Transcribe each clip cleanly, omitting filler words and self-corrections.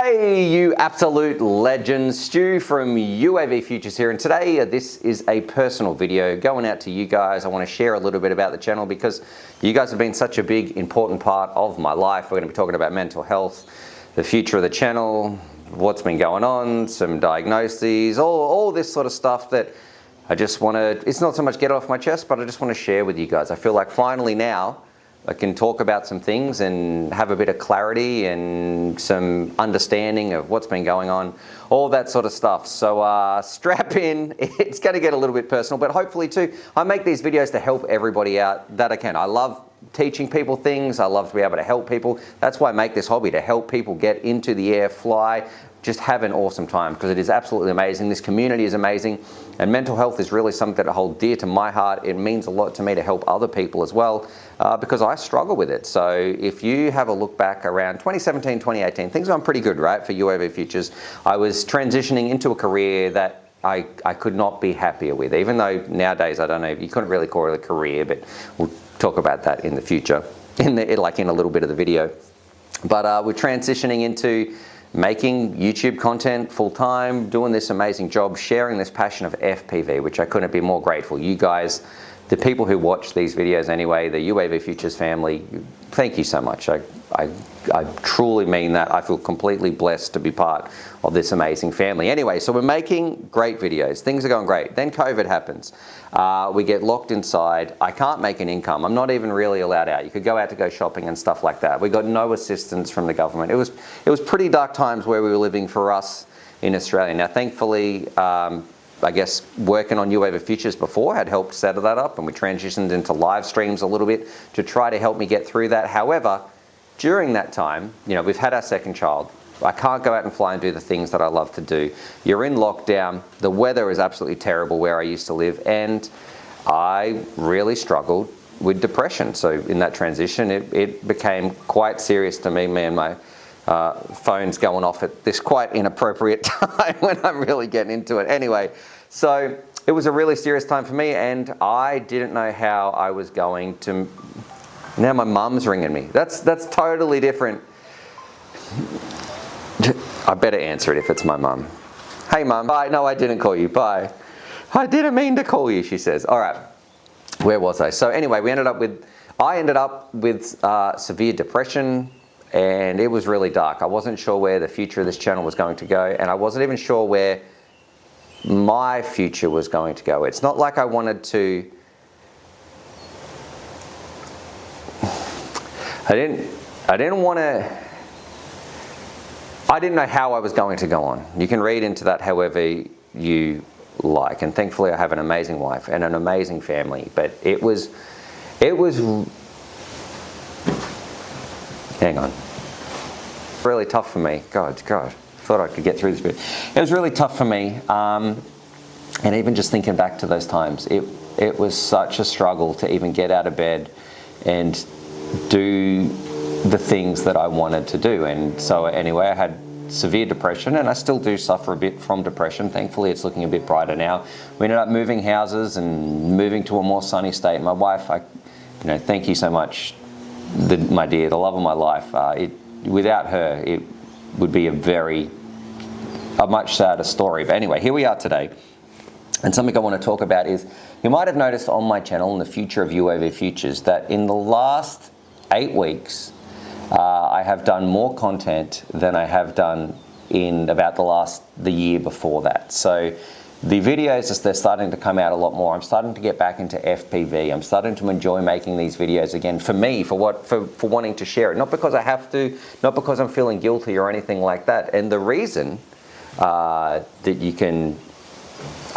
Hey, you absolute legends. Stu from UAVfutures here, and today this is a personal video going out to you guys. I want to share a little bit about the channel because you guys have been such a big, important part of my life. We're going to be talking about mental health, the future of the channel, what's been going on, some diagnoses, all this sort of stuff that I just want to, it's not so much get off my chest, but I just want to share with you guys. I feel like finally now I can talk about some things and have a bit of clarity and some understanding of what's been going on, all that sort of stuff. So strap in, it's going to get a little bit personal, but hopefully too, I make these videos to help everybody out that I can. I love teaching people things. I love to be able to help people. That's why I make this hobby, to help people get into the air, fly, just have an awesome time, because it is absolutely amazing. This community is amazing, and mental health is really something that I hold dear to my heart. It means a lot to me to help other people as well, because I struggle with it. So if you have a look back around 2017, 2018, things went pretty good, right, for UAVfutures. I was transitioning into a career that I could not be happier with, even though nowadays, I don't know, you couldn't really call it a career, but we'll talk about that in the future, in a little bit of the video. But we're transitioning into making YouTube content full-time, doing this amazing job, sharing this passion of FPV, which I couldn't be more grateful. You guys, the people who watch these videos anyway, the UAVfutures family, thank you so much. I truly mean that. I feel completely blessed to be part of this amazing family. Anyway, so we're making great videos. Things are going great. Then COVID happens. We get locked inside. I can't make an income. I'm not even really allowed out. You could go out to go shopping and stuff like that. We got no assistance from the government. It was pretty dark times where we were living for us in Australia. Now, thankfully, I guess working on UAVfutures before had helped set that up, and we transitioned into live streams a little bit to try to help me get through that. However, during that time, you know, we've had our second child. I can't go out and fly and do the things that I love to do. You're in lockdown. The weather is absolutely terrible where I used to live, and I really struggled with depression. So in that transition, it became quite serious to me. Me and my phone's going off at this quite inappropriate time when I'm really getting into it. Anyway, so it was a really serious time for me, and I didn't know how I was going to. Now my mum's ringing me. That's totally different. I better answer it if it's my mum. Hey mum. Bye. No, I didn't call you. Bye. I didn't mean to call you, she says. All right. Where was I? So anyway, I ended up with severe depression, and it was really dark. I wasn't sure where the future of this channel was going to go, and I wasn't even sure where my future was going to go. It's not like I wanted to. I didn't know how I was going to go on. You can read into that however you like, and thankfully I have an amazing wife and an amazing family, but it was hang on, really tough for me. God, thought I could get through this bit. It was really tough for me, and even just thinking back to those times, it was such a struggle to even get out of bed and do the things that I wanted to do. And so anyway, I had severe depression, and I still do suffer a bit from depression. Thankfully, it's looking a bit brighter now. We ended up moving houses and moving to a more sunny state. My wife, thank you so much, my dear, the love of my life. Without her, it would be a much sadder story. But anyway, here we are today. And something I want to talk about is, you might have noticed on my channel, in the future of UAVfutures, that in the last 8 weeks, I have done more content than I have done in about the year before that. So the videos, as they're starting to come out a lot more, I'm starting to get back into FPV. I'm starting to enjoy making these videos again, for me, for wanting to share it. Not because I have to, not because I'm feeling guilty or anything like that. And the reason that you can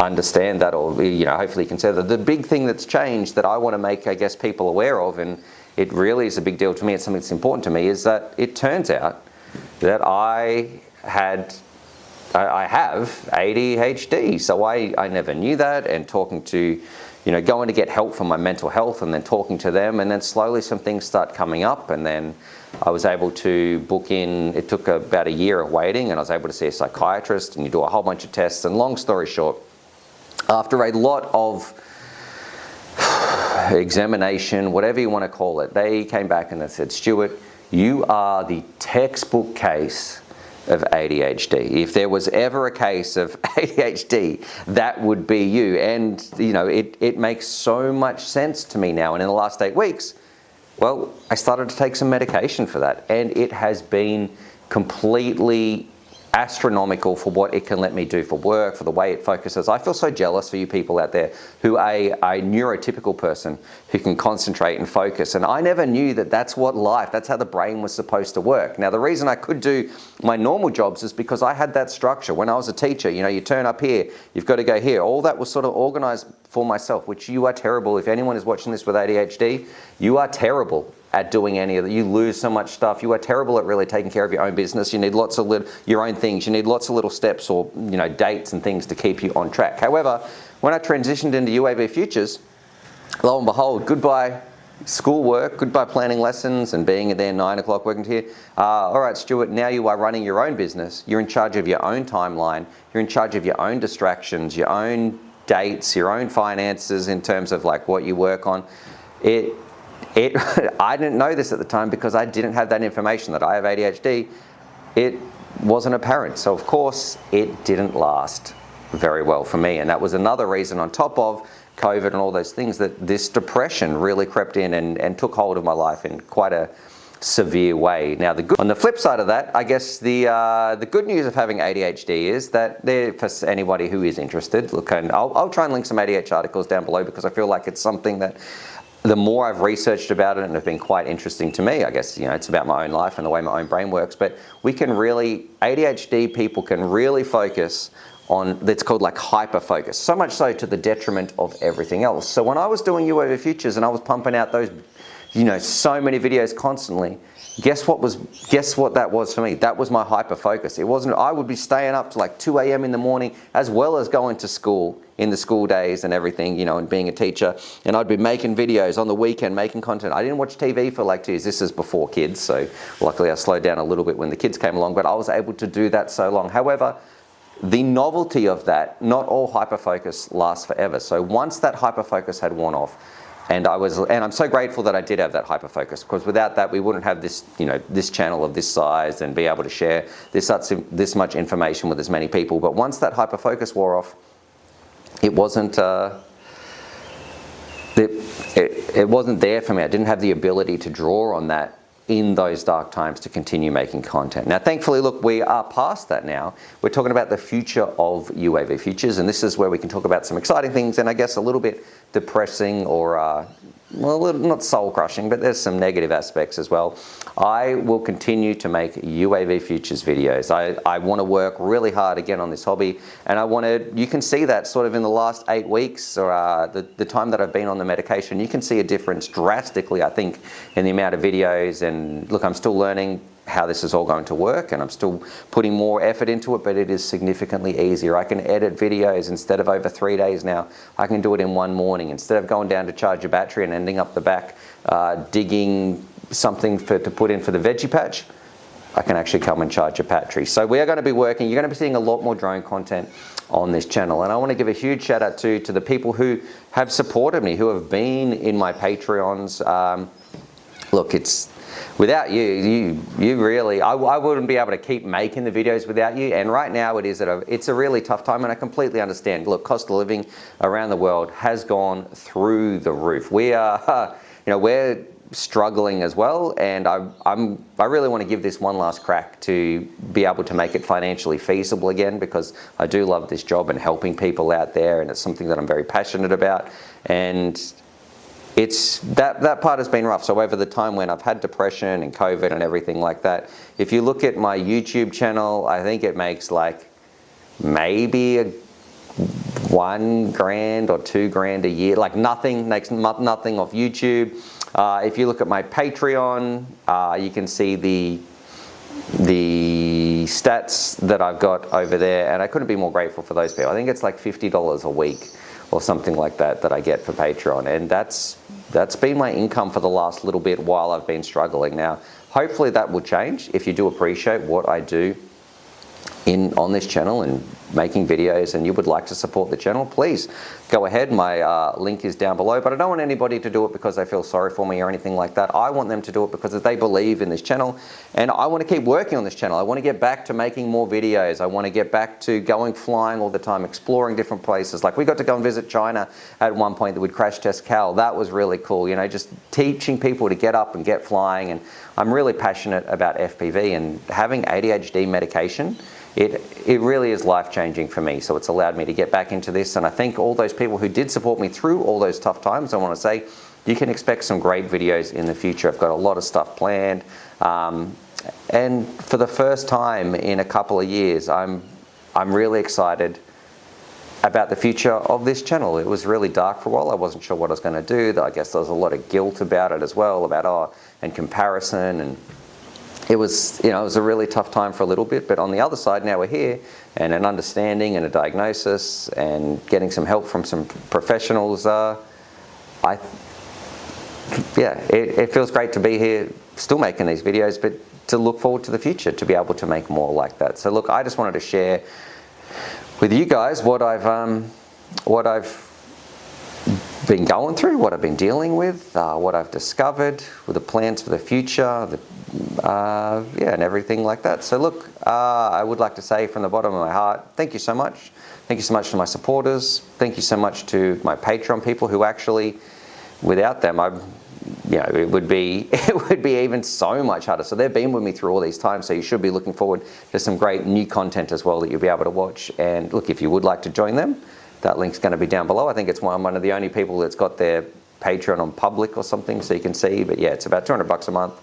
understand that, or hopefully you can say that the big thing that's changed that I want to make, I guess, people aware of, and it really is a big deal to me, it's something that's important to me, is that it turns out that I have ADHD. So I never knew that, and talking to, going to get help for my mental health, and then talking to them, and then slowly some things start coming up, and then I was able to book in. It took about a year of waiting, and I was able to see a psychiatrist, and you do a whole bunch of tests, and long story short, after a lot of examination, whatever you want to call it, they came back and they said, Stuart, you are the textbook case of ADHD. If there was ever a case of ADHD, that would be you. And you know, it makes so much sense to me now. And in the last 8 weeks, well, I started to take some medication for that, and it has been completely astronomical for what it can let me do for work, for the way it focuses. I feel so jealous for you people out there who are a neurotypical person who can concentrate and focus. And I never knew that that's how the brain was supposed to work. Now, the reason I could do my normal jobs is because I had that structure. When I was a teacher, you know, you turn up here, you've got to go here. All that was sort of organized for myself, which you are terrible. If anyone is watching this with ADHD, you are terrible at doing any of that. You lose so much stuff. You are terrible at really taking care of your own business. You need lots of your own things. You need lots of little steps or, you know, dates and things to keep you on track. However, when I transitioned into UAVfutures, lo and behold, goodbye schoolwork, goodbye planning lessons and being there 9 o'clock working here. All right, Stuart, now you are running your own business. You're in charge of your own timeline. You're in charge of your own distractions, your own dates, your own finances in terms of like what you work on. I didn't know this at the time because I didn't have that information that I have ADHD. It wasn't apparent. So of course it didn't last very well for me. And that was another reason on top of COVID and all those things that this depression really crept in and took hold of my life in quite a severe way. Now, on the flip side of that, I guess the good news of having ADHD is that for anybody who is interested, look, and I'll try and link some ADHD articles down below because I feel like it's something that the more I've researched about it and it's been quite interesting to me. I guess, you know, it's about my own life and the way my own brain works, but ADHD people can really focus on, it's called like hyperfocus, so much so to the detriment of everything else. So when I was doing UAVfutures and I was pumping out those, you know, so many videos constantly, guess what that was for me? That was my hyperfocus. It wasn't, I would be staying up to like 2 a.m. in the morning as well as going to school in the school days and everything, you know, and being a teacher. And I'd be making videos on the weekend, making content. I didn't watch TV for like 2 years. This is before kids. So luckily I slowed down a little bit when the kids came along, but I was able to do that so long. However, the novelty of that, not all hyperfocus lasts forever. So once that hyperfocus had worn off, and I'm so grateful that I did have that hyperfocus, because without that we wouldn't have this, you know, this channel of this size and be able to share this much information with as many people. But once that hyperfocus wore off, it wasn't it wasn't there for me. I didn't have the ability to draw on that in those dark times to continue making content. Now, thankfully, look, we are past that now. We're talking about the future of UAVfutures, and this is where we can talk about some exciting things and I guess a little bit depressing or, well, not soul-crushing, but there's some negative aspects as well. I will continue to make UAVfutures videos. I want to work really hard again on this hobby, and you can see that sort of in the last 8 weeks or the time that I've been on the medication, you can see a difference drastically, I think, in the amount of videos. And look, I'm still learning how this is all going to work, and I'm still putting more effort into it, but it is significantly easier. I can edit videos instead of over 3 days now. I can do it in one morning. Instead of going down to charge a battery and ending up the back digging something to put in for the veggie patch, I can actually come and charge a battery. So we are going to be working, you're going to be seeing a lot more drone content on this channel. And I want to give a huge shout out to the people who have supported me, who have been in my Patreons. Look, without you really, I wouldn't be able to keep making the videos without you. And right now it's a really tough time, and I completely understand. Look, cost of living around the world has gone through the roof. We are, you know, we're struggling as well, and I really want to give this one last crack to be able to make it financially feasible again, because I do love this job and helping people out there, and it's something that I'm very passionate about. And it's that part has been rough. So over the time when I've had depression and COVID and everything like that, if you look at my YouTube channel, I think it makes like maybe $1,000 or $2,000 a year, like nothing, makes nothing off YouTube. If you look at my Patreon, you can see the stats that I've got over there, and I couldn't be more grateful for those people. I think it's like $50 a week or something like that I get for Patreon, and that's been my income for the last little bit while I've been struggling. Now, hopefully that will change if you do appreciate what I do on this channel, and making videos and you would like to support the channel, please go ahead. My link is down below, but I don't want anybody to do it because they feel sorry for me or anything like that. I want them to do it because they believe in this channel, and I want to keep working on this channel. I want to get back to making more videos. I want to get back to going flying all the time, exploring different places. Like we got to go and visit China at one point that we'd crash test Cal. That was really cool, you know, just teaching people to get up and get flying. And I'm really passionate about FPV, and having ADHD medication, it really is life-changing for me. So it's allowed me to get back into this, and I think all those people who did support me through all those tough times, I want to say you can expect some great videos in the future. I've got a lot of stuff planned, and for the first time in a couple of years, I'm really excited about the future of this channel. It was really dark for a while. I wasn't sure what I was going to do. I guess there was a lot of guilt about it as well, about and comparison, and it was, you know, it was a really tough time for a little bit. But on the other side, now we're here, and an understanding and a diagnosis and getting some help from some professionals. It feels great to be here, still making these videos, but to look forward to the future, to be able to make more like that. So look, I just wanted to share with you guys what I've been going through, what I've been dealing with, what I've discovered, with the plans for the future, and everything like that. So look, I would like to say from the bottom of my heart, thank you so much. Thank you so much to my supporters. Thank you so much to my Patreon people who actually, without them, it would be even so much harder. So they've been with me through all these times, so you should be looking forward to some great new content as well that you'll be able to watch. And look, if you would like to join them, that link's going to be down below. I think it's one of the only people that's got their Patreon on public or something, so you can see. But yeah, it's about $200 a month.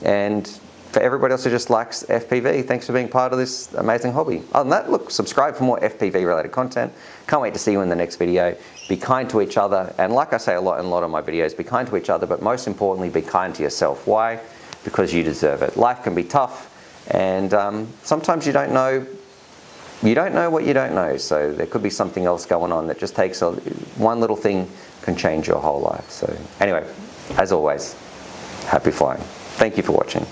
And for everybody else who just likes FPV, thanks for being part of this amazing hobby. Other than that, look, subscribe for more FPV related content. Can't wait to see you in the next video. Be kind to each other. And like I say a lot in a lot of my videos, be kind to each other, but most importantly, be kind to yourself. Why? Because you deserve it. Life can be tough, and sometimes you don't know what you don't know. So there could be something else going on that just takes one little thing can change your whole life. So anyway, as always, happy flying. Thank you for watching.